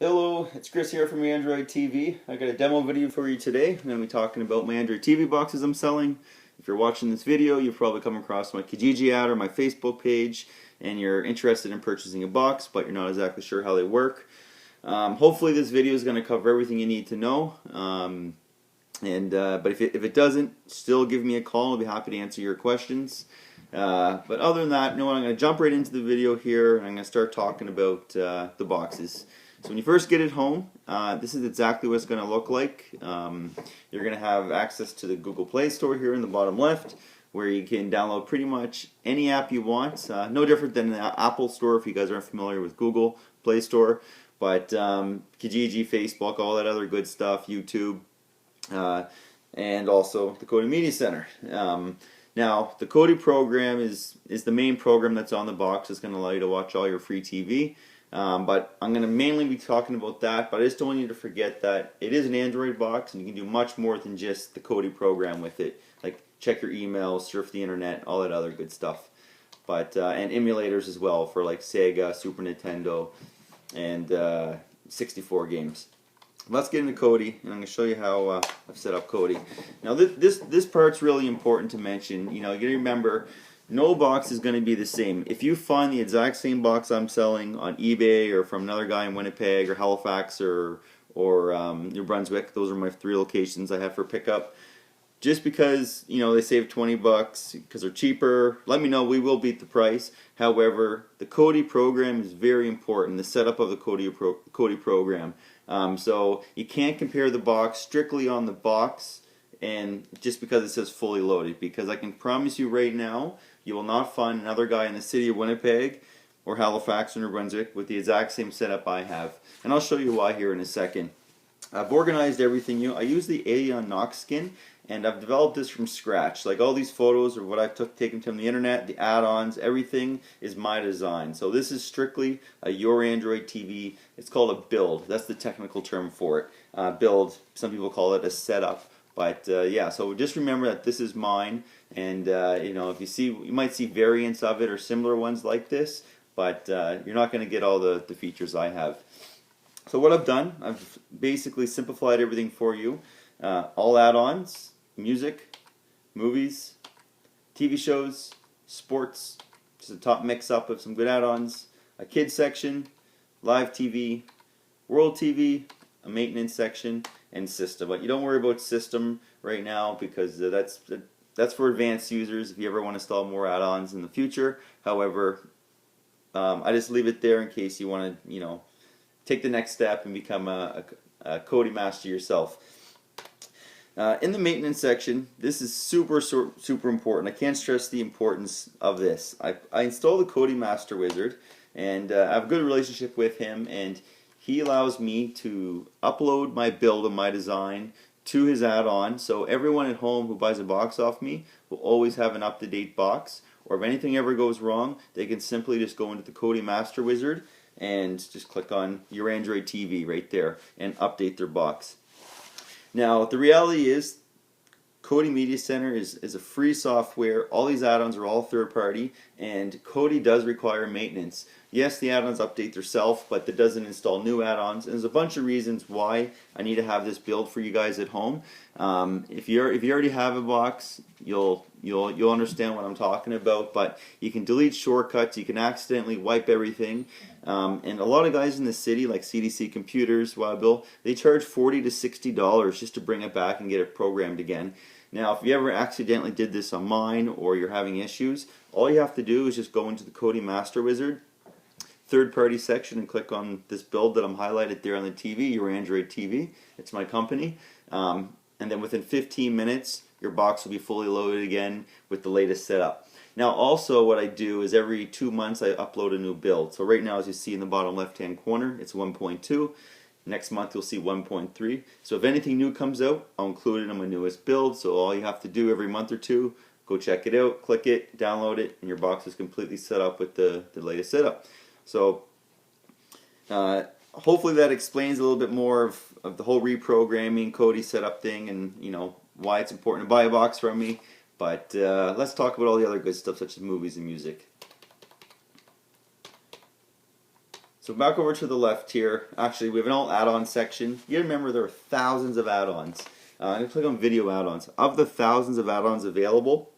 Hello, it's Chris here from Android TV. I got a demo video for you today. I'm going to be talking about my Android TV boxes I'm selling. If you're watching this video, you've probably come across my Kijiji ad or my Facebook page, and you're interested in purchasing a box, but you're not exactly sure how they work. Hopefully this video is going to cover everything you need to know. But if it doesn't, still give me a call. I'll be happy to answer your questions. But other than that, I'm going to jump right into the video here, and I'm going to start talking about the boxes. So when you first get it home, this is exactly what it's going to look like. You're going to have access to the Google Play Store here in the bottom left, where you can download pretty much any app you want. No different than the Apple Store if you guys aren't familiar with Google Play Store. But Kijiji, Facebook, all that other good stuff, YouTube, and also the Kodi Media Center. Now, the Kodi program is the main program that's on the box. It's going to allow you to watch all your free TV. But I'm going to mainly be talking about that, but I just don't want you to forget that it is an Android box and you can do much more than just the Kodi program with it. Like check your emails, surf the internet, all that other good stuff. But and emulators as well for like Sega, Super Nintendo, and 64 games. Let's get into Kodi, and I'm going to show you how I've set up Kodi. Now this part's really important to mention. You got to remember, no box is going to be the same. If you find the exact same box I'm selling on eBay or from another guy in Winnipeg or Halifax or New Brunswick, those are my 3 locations I have for pickup. Just because they save $20 because they're cheaper, let me know. We will beat the price. However, the Kodi program is very important. The setup of the Kodi program. So you can't compare the box strictly on the box and just because it says fully loaded, because I can promise you right now, you will not find another guy in the city of Winnipeg or Halifax or New Brunswick with the exact same setup I have. And I'll show you why here in a second. I've organized everything. I use the Aeon Knox skin, and I've developed this from scratch. Like all these photos are what I've taken from the internet, the add-ons, everything is my design. So this is strictly a Your Android TV. It's called a build. That's the technical term for it. Build, some people call it a setup. But yeah, so just remember that this is mine, and if you might see variants of it or similar ones like this, but you're not going to get all the features I have. So what I've done, I've basically simplified everything for you. All add-ons, music, movies, TV shows, sports, just a top mix-up of some good add-ons, a kids section, live TV, world TV, a maintenance section, and system. But you don't worry about system right now because that's for advanced users if you ever want to install more add-ons in the future. However, I just leave it there in case you want to take the next step and become a Kodi master yourself. In the maintenance section, this is super important. I can't stress the importance of this. I installed the Kodi Master Wizard, and I have a good relationship with him, and he allows me to upload my build and my design to his add-on, so everyone at home who buys a box off me will always have an up-to-date box, or if anything ever goes wrong, they can simply just go into the Kodi Master Wizard and just click on Your Android TV right there and update their box. Now, the reality is, Kodi Media Center is a free software. All these add-ons are all third-party, and Kodi does require maintenance. Yes, the add-ons update themselves, but that doesn't install new add-ons. And there's a bunch of reasons why I need to have this build for you guys at home. If you already have a box, you'll understand what I'm talking about. But you can delete shortcuts. You can accidentally wipe everything. And a lot of guys in the city, like CDC Computers, Wildbill, they charge $40 to $60 just to bring it back and get it programmed again. Now, if you ever accidentally did this on mine or you're having issues, all you have to do is just go into the Kodi Master Wizard, third-party section, and click on this build that I'm highlighted there on the TV, Your Android TV. It's my company. And then within 15 minutes, your box will be fully loaded again with the latest setup. Now, also what I do is every 2 months I upload a new build. So right now, as you see in the bottom left-hand corner, it's 1.2. Next month you'll see 1.3. So if anything new comes out, I'll include it in my newest build. So all you have to do every month or two, go check it out, click it, download it, and your box is completely set up with the latest setup. So hopefully that explains a little bit more of the whole reprogramming Kodi setup thing, and why it's important to buy a box from me. But let's talk about all the other good stuff such as movies and music. So back over to the left here. Actually, we have an all add-on section. You remember there are thousands of add-ons. I'm going to click on video add-ons. Of the thousands of add-ons available,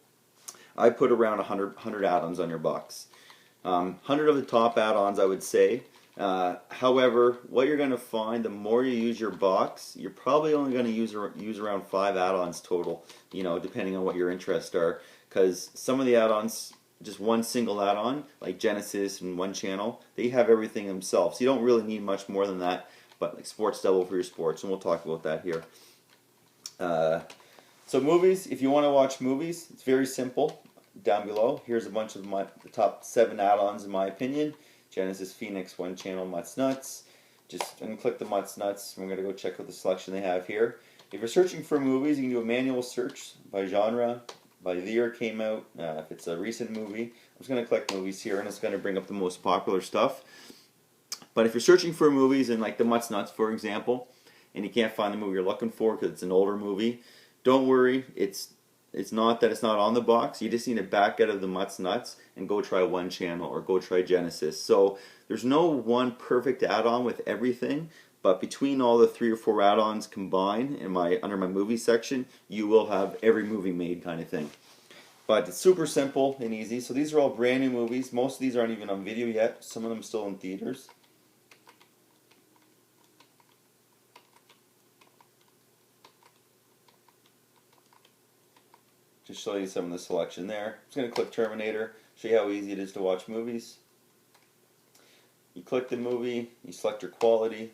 I put around 100 add-ons on your box. 100 of the top add-ons, I would say. However, what you're going to find, the more you use your box, you're probably only going to use around 5 add-ons total, depending on what your interests are. Because some of the add-ons, just one single add-on, like Genesis and One Channel, they have everything themselves. So you don't really need much more than that, but like Sports Double for your sports, and we'll talk about that here. So movies, if you want to watch movies, it's very simple. Down below, here's a bunch of the top 7 add-ons in my opinion. Genesis, Phoenix, One Channel, Mutts Nuts. I'm going to click the Mutts Nuts. I'm going to go check out the selection they have here. If you're searching for movies, you can do a manual search by genre, by the year it came out, if it's a recent movie. I'm just going to click movies here, and it's going to bring up the most popular stuff. But if you're searching for movies in like the Mutts Nuts, for example, and you can't find the movie you're looking for because it's an older movie, don't worry. It's not that it's not on the box. You just need to back out of the Mutts Nuts and go try One Channel or go try Genesis. So there's no one perfect add-on with everything, but between all the 3 or 4 add-ons combined under my movie section, you will have every movie made kind of thing. But it's super simple and easy. So these are all brand new movies. Most of these aren't even on video yet. Some of them still in theaters. Just show you some of the selection there. I'm just going to click Terminator, show you how easy it is to watch movies. You click the movie, you select your quality.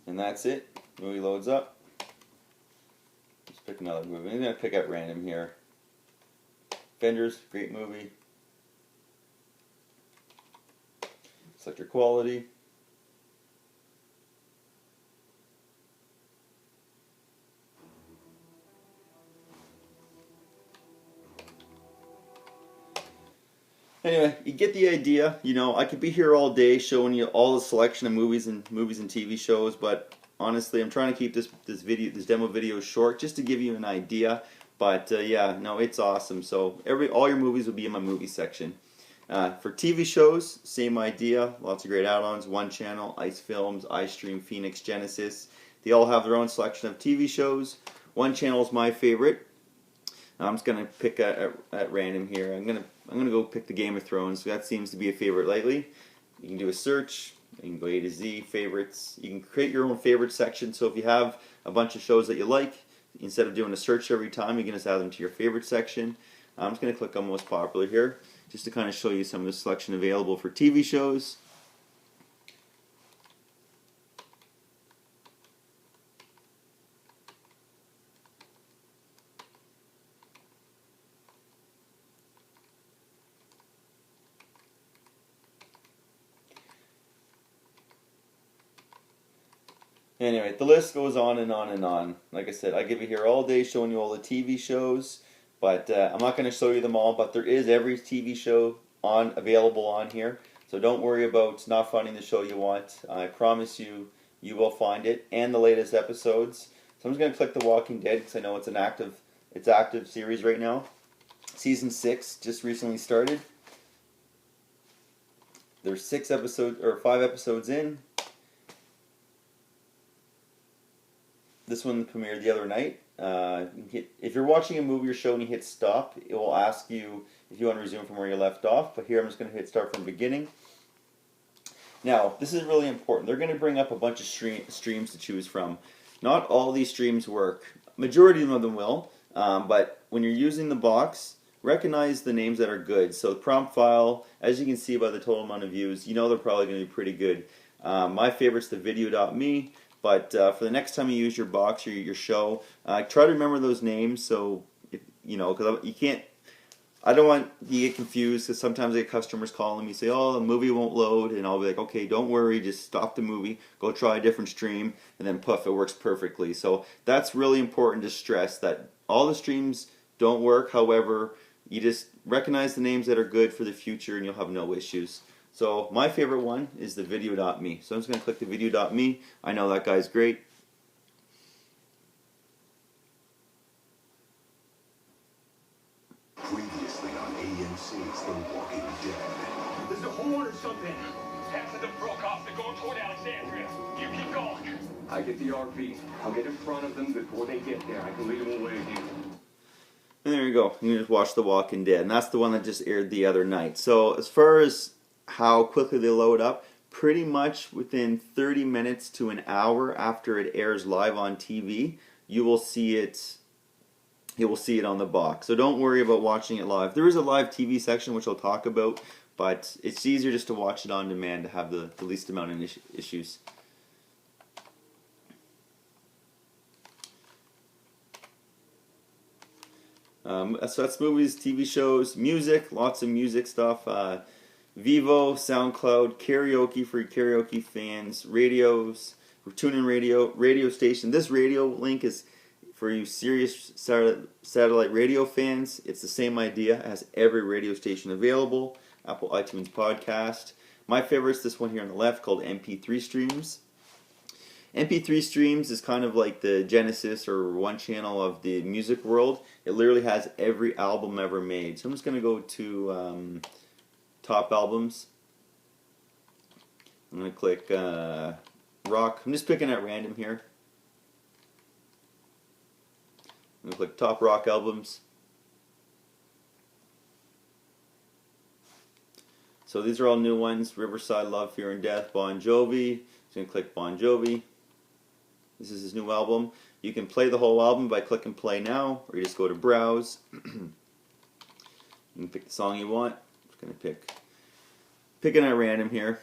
And that's it. Movie loads up. Let's pick another movie. I'm going to pick at random here. Fenders, great movie. Select your quality. Anyway, you get the idea. I could be here all day showing you all the selection of movies and TV shows, but honestly, I'm trying to keep this demo video short just to give you an idea. But yeah, no, it's awesome. So all your movies will be in my movie section. For TV shows, same idea. Lots of great add-ons. One Channel, Ice Films, iStream, Phoenix, Genesis. They all have their own selection of TV shows. One Channel is my favorite. I'm just gonna pick at random here. I'm gonna go pick the Game of Thrones. That seems to be a favorite lately. You can do a search. You can go A to Z favorites. You can create your own favorite section. So if you have a bunch of shows that you like, instead of doing a search every time, you can just add them to your favorite section. I'm just going to click on most popular here, just to kind of show you some of the selection available for TV shows. Anyway, the list goes on and on and on. Like I said, I give you here all day showing you all the TV shows, but I'm not going to show you them all, but there is every TV show available on here. So don't worry about not finding the show you want. I promise you, you will find it, and the latest episodes. So I'm just going to click The Walking Dead because I know it's an active series right now. Season 6 just recently started. There's 5 episodes in. This one premiered the other night. If you're watching a movie or show and you hit stop, it will ask you if you want to resume from where you left off. But here I'm just going to hit start from the beginning. Now, this is really important. They're going to bring up a bunch of streams to choose from. Not all these streams work. Majority of them will. But when you're using the box, recognize the names that are good. So the prompt file, as you can see by the total amount of views, you know they're probably going to be pretty good. My favorite's the video.me. But for the next time you use your box or your show, try to remember those names. So, because you can't. I don't want you to get confused because sometimes I get customers calling me say, "Oh, the movie won't load," and I'll be like, "Okay, don't worry, just stop the movie, go try a different stream," and then poof, it works perfectly. So that's really important to stress that all the streams don't work. However, you just recognize the names that are good for the future, and you'll have no issues. So my favorite one is the video.me. So I'm just going to click the video.me. I know that guy's great. Previously on AMC's The Walking Dead. There's a horn or something. Half of them broke off. They're going toward Alexandria. You keep going. I get the RV. I'll get in front of them before they get there. I can lead them away again. And there you go. You can just watch The Walking Dead. And that's the one that just aired the other night. So as far as how quickly they load up, pretty much within 30 minutes to an hour after it airs live on TV, you will see it on the box. So don't worry about watching it live. There is a live TV section which I'll talk about, but it's easier just to watch it on demand to have the least amount of issues. So that's movies, TV shows, music, lots of music stuff. Vivo, SoundCloud, karaoke for karaoke fans, radios, TuneIn radio station. This radio link is for you Sirius satellite radio fans. It's the same idea. It has every radio station available. Apple iTunes podcast. My favorite is this one here on the left called MP3 Streams. MP3 Streams is kind of like the Genesis or One Channel of the music world. It literally has every album ever made. So I'm just going to go to Top Albums. I'm going to click Rock. I'm just picking at random here. I'm going to click Top Rock Albums. So these are all new ones. Riverside, Love, Fear and Death, Bon Jovi. Just going to click Bon Jovi. This is his new album. You can play the whole album by clicking play now, or you just go to browse. You can pick the song you want. I'm just going to picking at random here.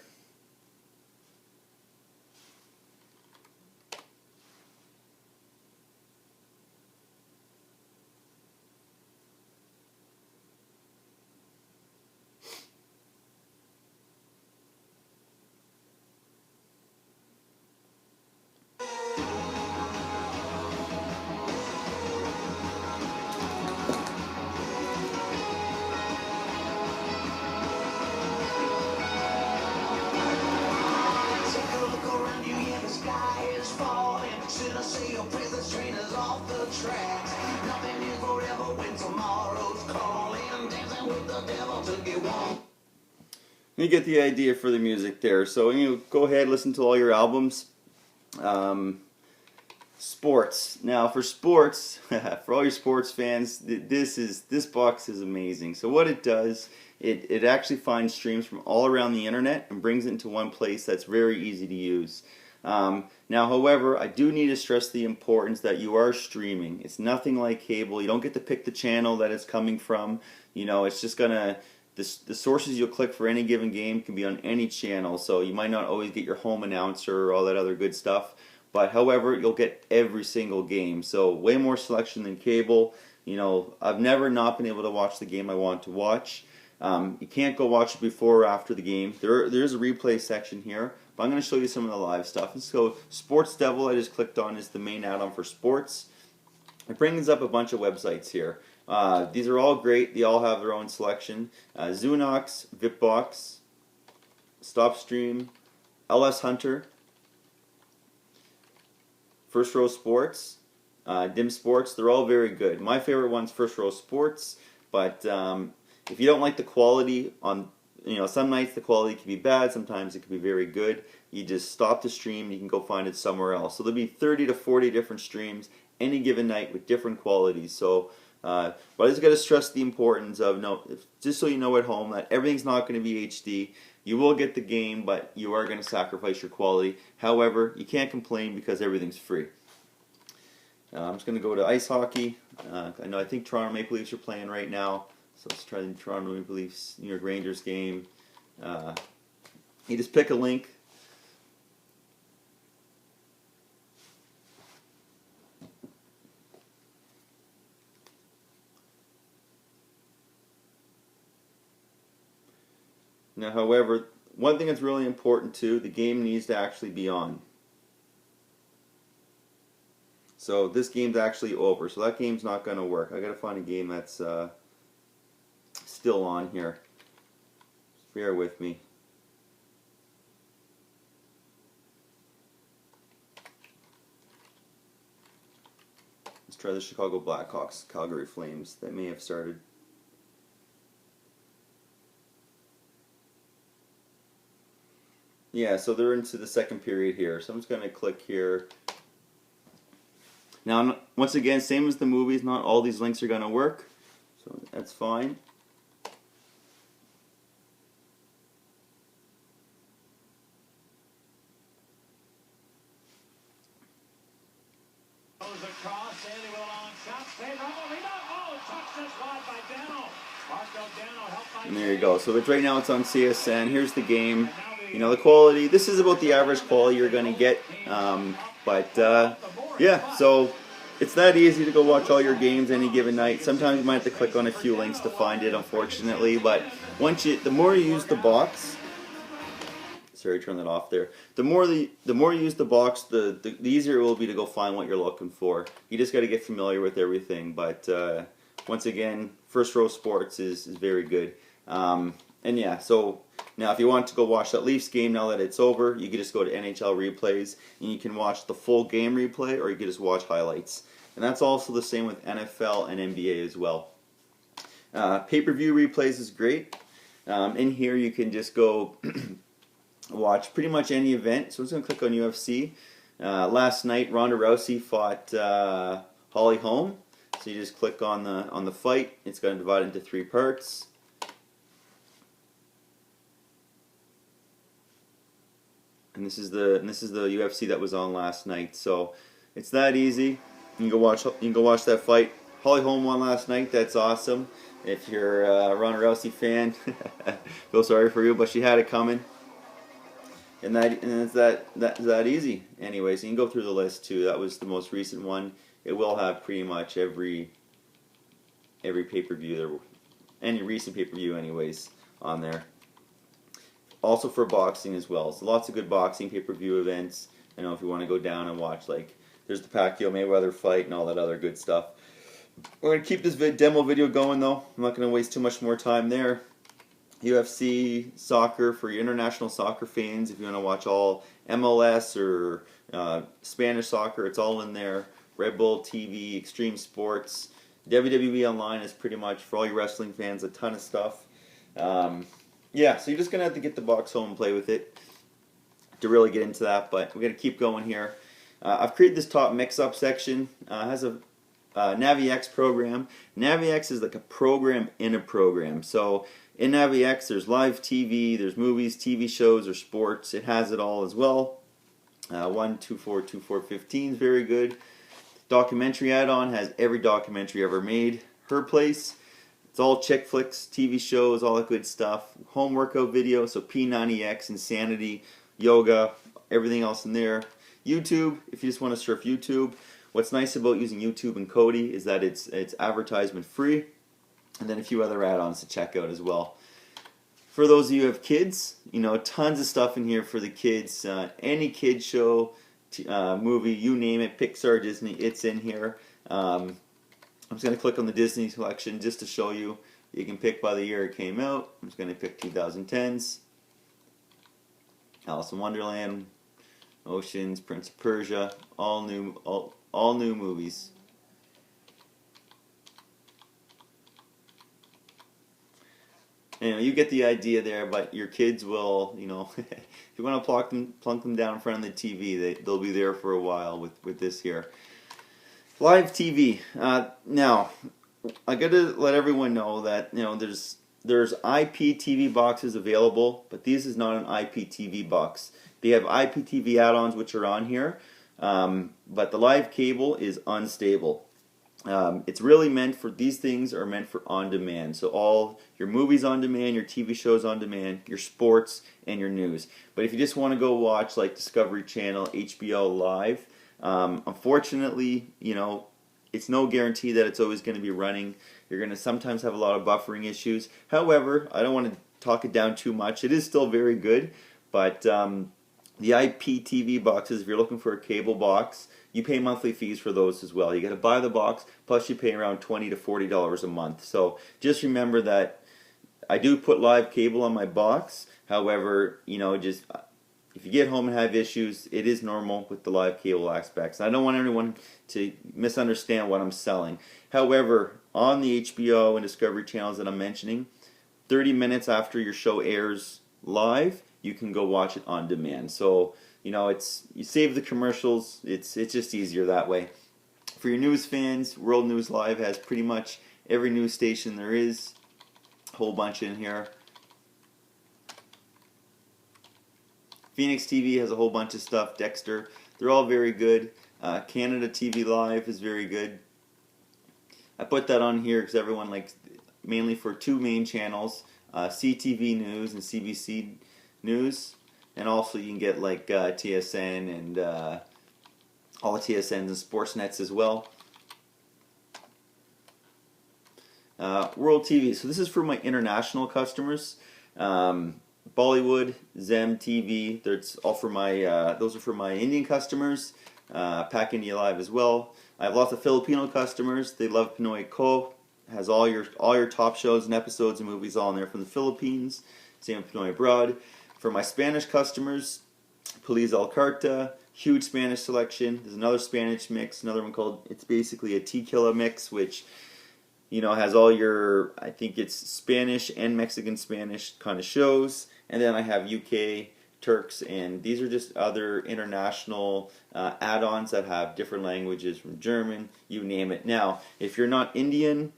You get the idea for the music there. So go ahead, listen to all your albums. Sports. Now for sports, for all your sports fans, this box is amazing. So what it does, it actually finds streams from all around the internet and brings it into one place that's very easy to use. Now, however, I do need to stress the importance that you are streaming. It's nothing like cable. You don't get to pick the channel that it's coming from. It's just gonna. The sources you'll click for any given game can be on any channel, so you might not always get your home announcer or all that other good stuff. But however, you'll get every single game, so way more selection than cable. I've never not been able to watch the game I want to watch. You can't go watch it before or after the game. There's a replay section here, but I'm going to show you some of the live stuff. So Sports Devil, I just clicked on, is the main add-on for sports. It brings up a bunch of websites here. These are all great. They all have their own selection. Zunox, VipBox, StopStream, LS Hunter, First Row Sports, Dim Sports. They're all very good. My favorite one's First Row Sports, but if you don't like the quality on, some nights the quality can be bad, sometimes it can be very good. You just stop the stream and you can go find it somewhere else. So there'll be 30 to 40 different streams any given night with different qualities. So but I just got to stress the importance of, just so you know at home, that everything's not going to be HD. You will get the game, but you are going to sacrifice your quality. However, you can't complain because everything's free. I'm just going to go to ice hockey. I think Toronto Maple Leafs are playing right now, so let's try the Toronto Maple Leafs New York Rangers game. You just pick a link. Now, however, one thing that's really important too, the game needs to actually be on. So this game's actually over, so that game's not going to work. I got to find a game that's still on here. Just bear with me. try the Chicago Blackhawks, Calgary Flames. That may have started. Yeah, so they're into the second period here. So I'm just going to click here. Now, once again, same as the movies, not all these links are going to work. So that's fine. Goes across, Sandy with a long shot, stays on the rebound. Oh, touched this wide by Dano. Marco Dano helped by. And there you go. So right now it's on CSN. Here's the game. You know, the quality, this is about the average quality you're going to get. Yeah, so it's that easy to go watch all your games any given night. Sometimes you might have to click on a few links to find it, unfortunately. But the more you use the box, sorry, turn that off there. The more you use the box, the easier it will be to go find what you're looking for. You just got to get familiar with everything. But once again, First Row Sports is very good. And yeah, so now if you want to go watch that Leafs game now that it's over, you can just go to NHL replays and you can watch the full game replay, or you can just watch highlights. And that's also the same with NFL and NBA as well. Pay-per-view replays is great. In here you can just go watch pretty much any event. So I'm just going to click on UFC. Last night Ronda Rousey fought Holly Holm. So you just click on the fight. It's going to divide into 3 parts. And this is the UFC that was on last night. So it's that easy. You can go watch that fight. Holly Holm won last night. That's awesome. If you're a Ronda Rousey fan, feel sorry for you, but she had it coming. And it's that easy. Anyways, you can go through the list too. That was the most recent one. It will have pretty much every pay-per-view there, any recent pay-per-view anyways, on there. Also for boxing as well. So lots of good boxing pay-per-view events. I know if you want to go down and watch, like, there's the Pacquiao Mayweather fight and all that other good stuff. We're going to keep this demo video going though. I'm not going to waste too much more time there. UFC soccer for your international soccer fans. If you want to watch all MLS or Spanish soccer, it's all in there. Red Bull TV, Extreme Sports. WWE Online is pretty much, for all your wrestling fans, a ton of stuff. Yeah, so you're just going to have to get the box home and play with it to really get into that, but we're going to keep going here. I've created this top mix-up section. It has a NaviX program. NaviX is like a program in a program. So in NaviX, there's live TV, there's movies, TV shows, or sports. It has it all as well. 1, 2, 4, 2, 4, 15 is very good. Documentary add-on has every documentary ever made. Her Place. It's all chick flicks, TV shows, all that good stuff. Home workout video, so P90X, Insanity, yoga, everything else in there. YouTube, if you just want to surf YouTube. What's nice about using YouTube and Kodi is that it's advertisement free, and then a few other add-ons to check out as well. For those of you who have kids, you know, tons of stuff in here for the kids. Any kid show, movie, you name it, Pixar, Disney, it's in here. I'm just going to click on the Disney collection just to show you. You can pick by the year it came out. I'm just going to pick 2010s. Alice in Wonderland, Oceans, Prince of Persia, all new movies. Anyway, you get the idea there, but your kids will, you know, if you want to plunk them down in front of the TV, they'll be there for a while with this here. Live TV. Now, I gotta let everyone know that, you know, there's IPTV boxes available, but this is not an IPTV box. They have IPTV add-ons which are on here, but the live cable is unstable. It's really meant for, these things are meant for on-demand. So all your movies on demand, your TV shows on demand, your sports, and your news. But if you just want to go watch like Discovery Channel, HBO Live, unfortunately, you know, it's no guarantee that it's always going to be running. You're going to sometimes have a lot of buffering issues. However, I don't want to talk it down too much. It is still very good, but the IPTV boxes, if you're looking for a cable box, you pay monthly fees for those as well. You got to buy the box, plus you pay around $20 to $40 a month. So just remember that I do put live cable on my box. However, you know, just if you get home and have issues, it is normal with the live cable aspects. I don't want anyone to misunderstand what I'm selling. However, on the HBO and Discovery channels that I'm mentioning, 30 minutes after your show airs live, you can go watch it on demand. So, you know, you save the commercials. It's just easier that way. For your news fans, World News Live has pretty much every news station there is. A whole bunch in here. Phoenix TV has a whole bunch of stuff. Dexter, they're all very good. Canada TV Live is very good. I put that on here because everyone likes, mainly for two main channels, CTV News and CBC News, and also you can get like TSN and all the TSNs and Sportsnets as well. World TV, so this is for my international customers. Bollywood, Zem TV, that's all for my. Those are for my Indian customers. Pac India Live as well. I have lots of Filipino customers. They love Pinoy Ko. Has all your top shows and episodes and movies all in there from the Philippines. Same with Pinoy Abroad. For my Spanish customers, Police Al Carta, huge Spanish selection. There's another Spanish mix, another one called, it's basically a tequila mix, which, you know, has all your, I think it's Spanish and Mexican Spanish kind of shows. And then I have UK, Turks, and these are just other international add-ons that have different languages, from German, you name it. Now, if you're not Indian,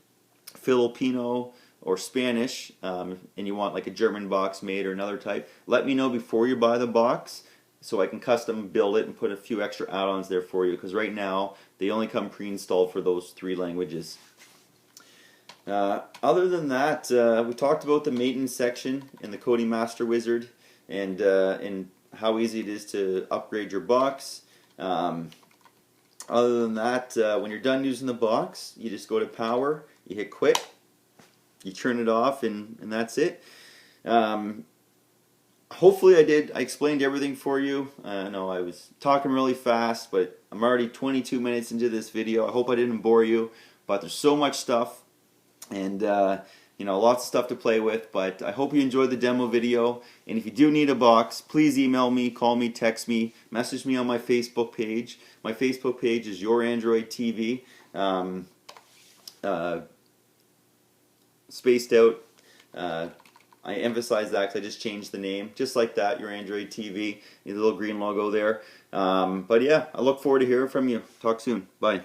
Filipino, or Spanish, and you want like a German box made or another type, let me know before you buy the box so I can custom build it and put a few extra add-ons there for you, because right now they only come pre-installed for those 3 languages. Other than that, we talked about the maintenance section in the Kodi Master Wizard, and how easy it is to upgrade your box. Other than that, when you're done using the box, you just go to power, you hit quit, you turn it off, and that's it. Hopefully I explained everything for you. I know I was talking really fast, but I'm already 22 minutes into this video. I hope I didn't bore you, but there's so much stuff, and you know, lots of stuff to play with. But I hope you enjoyed the demo video, and if you do need a box, please email me, call me, text me, message me on my Facebook page. My Facebook page is Your Android TV, spaced out. I emphasize that because I just changed the name, just like that, Your Android TV, the little green logo there. But yeah, I look forward to hearing from you. Talk soon. Bye.